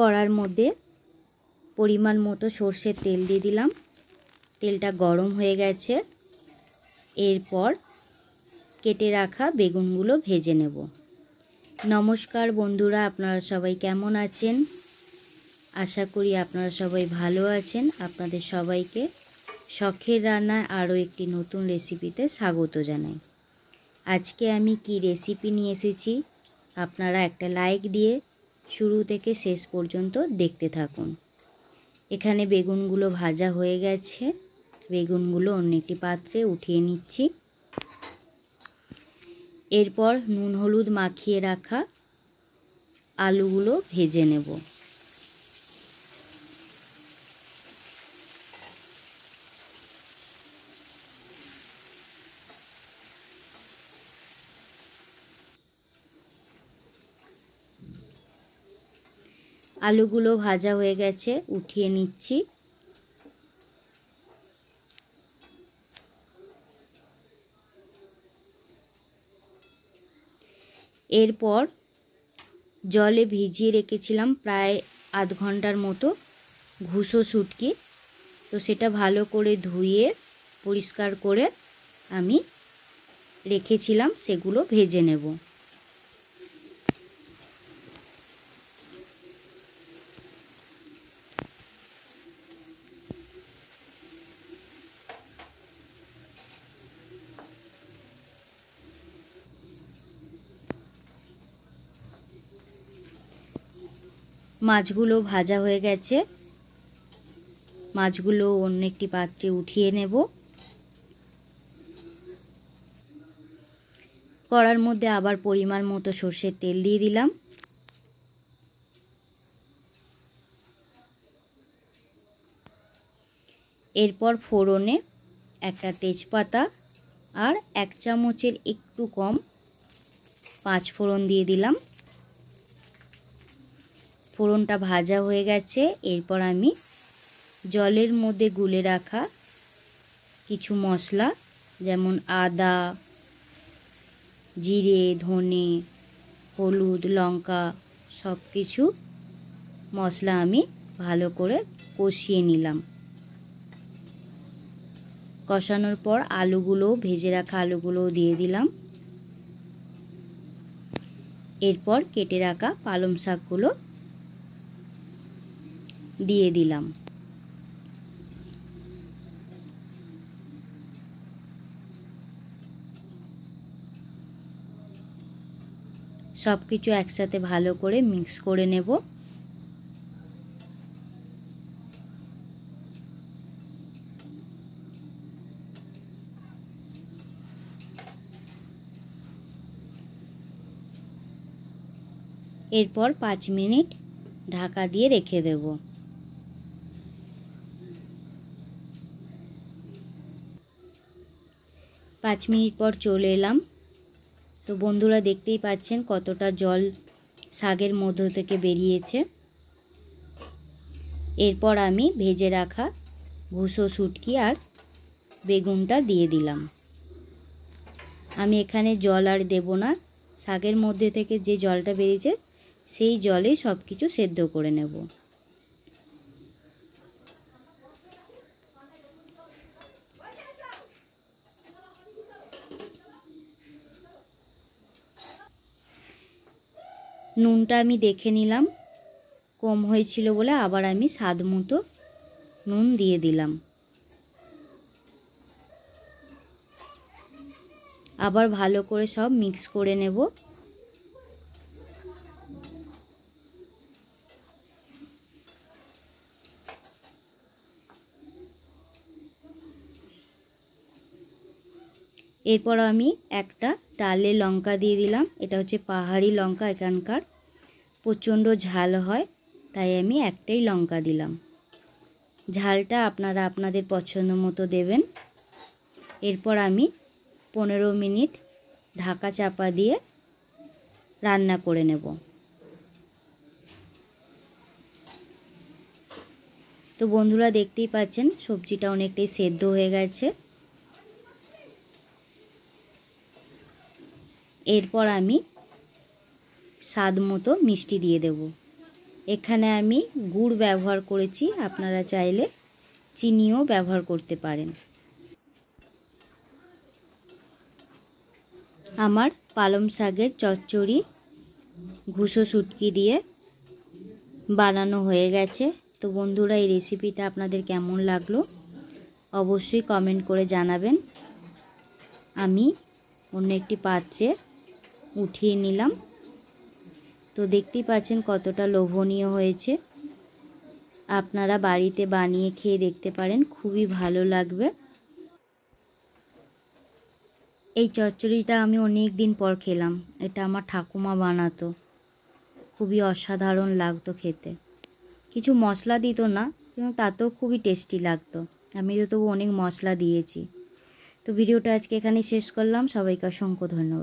কড়ার মধ্যে পরিমাণ মতো সর্ষের তেল দিয়ে দিলাম। তেলটা গরম হয়ে গেছে। এরপর কেটে রাখা বেগুনগুলো ভেজে নেব। নমস্কার বন্ধুরা, আপনারা সবাই কেমন আছেন? আশা করি আপনারা সবাই ভালো আছেন। আপনাদের সবাইকে শখের রান্নায় আরও একটি নতুন রেসিপিতে স্বাগত জানাই। আজকে আমি কি রেসিপি নিয়ে এসেছি, আপনারা একটা লাইক দিয়ে শুরু থেকে শেষ পর্যন্ত দেখতে থাকুন। এখানে বেগুনগুলো ভাজা হয়ে গেছে। বেগুনগুলো অন্য একটি পাত্রে উঠিয়ে নিচ্ছি। এরপর নুন হলুদ মাখিয়ে রাখা আলুগুলো ভেজে নেব। আলুগুলো ভাজা হয়ে গেছে, উঠিয়ে নিচ্ছি। এরপর জলে ভিজিয়ে রেখেছিলাম প্রায় আধ ঘন্টার মতো ঘুসো শুটকি। তো সেটা ভালো করে ধুয়ে পরিষ্কার করে আমি রেখেছিলাম, সেগুলো ভেজে নেব। মাছগুলো ভাজা হয়ে গেছে। মাছগুলো অন্য একটি পাত্রে উঠিয়ে নেব। কড়ার মধ্যে আবার পরিমাণ মতো সর্ষের তেল দিয়ে দিলাম। এরপর ফোড়নে একটা তেজপাতা আর 1 চামচের একটু কম 5 ফোড়ন দিয়ে দিলাম। ফোড়নটা ভাজা হয়ে গেছে। এরপর আমি জলের মধ্যে গুলে রাখা কিছু মশলা, যেমন আদা, জিরে, ধনে, হলুদ, লঙ্কা, সব কিছু মশলা আমি ভালো করে কষিয়ে নিলাম। কষানোর পর ভেজে রাখা আলুগুলো দিয়ে দিলাম। এরপর কেটে রাখা পালং শাকগুলো দিয়ে দিলাম। সব কিছু একসাথে ভালো করে মিক্স করে নেব। এরপর 5 মিনিট ঢাকা দিয়ে রেখে দেব। পাঁচ মিনিট পর চলে এলাম। তো বন্ধুরা দেখতেই পাচ্ছেন কতটা জল শাকের মধ্য থেকে বেরিয়েছে। এরপর আমি ভেজে রাখা ঘুসো শুটকি আর বেগুনটা দিয়ে দিলাম। আমি এখানে জল আর দেব না, শাকের মধ্যে থেকে যে জলটা বেরিয়েছে সেই জলে সব কিছু সেদ্ধ করে নেব। নুনটা আমি দেখে নিলাম, কম হয়েছিল বলে আবার আমি স্বাদ মতো নুন দিয়ে দিলাম। আবার ভালো করে সব মিক্স করে নেব। এরপর আমি একটা ডালে লঙ্কা দিয়ে দিলাম। এটা হচ্ছে পাহাড়ি লঙ্কা, এখানকার প্রচণ্ড ঝাল হয়, তাই আমি একটাই লঙ্কা দিলাম। ঝালটা আপনারা আপনাদের পছন্দ মতো দেবেন। এরপর আমি 15 মিনিট ঢাকা চাপা দিয়ে রান্না করে নেব। তো বন্ধুরা দেখতেই পাচ্ছেন সবজিটা অনেকটাই সেদ্ধ হয়ে গেছে। এরপর আমি স্বাদ মতো মিষ্টি দিয়ে দেব। এখানে আমি গুড় ব্যবহার করেছি, আপনারা চাইলে চিনিও ব্যবহার করতে পারেন। আমার পালং শাকের চচ্চড়ি ঘুষো শুটকি দিয়ে বানানো হয়ে গেছে। তো বন্ধুরা, এই রেসিপিটা আপনাদের কেমন লাগলো অবশ্যই কমেন্ট করে জানাবেন। আমি অন্য একটি পাত্রে উঠিয়ে নিলাম। তো দেখতেই পাচ্ছেন কতটা লোভনীয় হয়েছে। আপনারা বাড়িতে বানিয়ে খেয়ে দেখতে পারেন, খুবই ভালো লাগবে। এই চচ্চড়িটা আমি অনেক দিন পর খেলাম। এটা আমার ঠাকুমা বানাতো, খুবই অসাধারণ লাগতো খেতে। কিছু মশলা দিত না, কিন্তু তাতেও খুবই টেস্টি লাগতো। আমি তো তবু অনেক মশলা দিয়েছি। তো ভিডিওটা আজকে এখানেই শেষ করলাম। সবাইকে অসংখ্য ধন্যবাদ।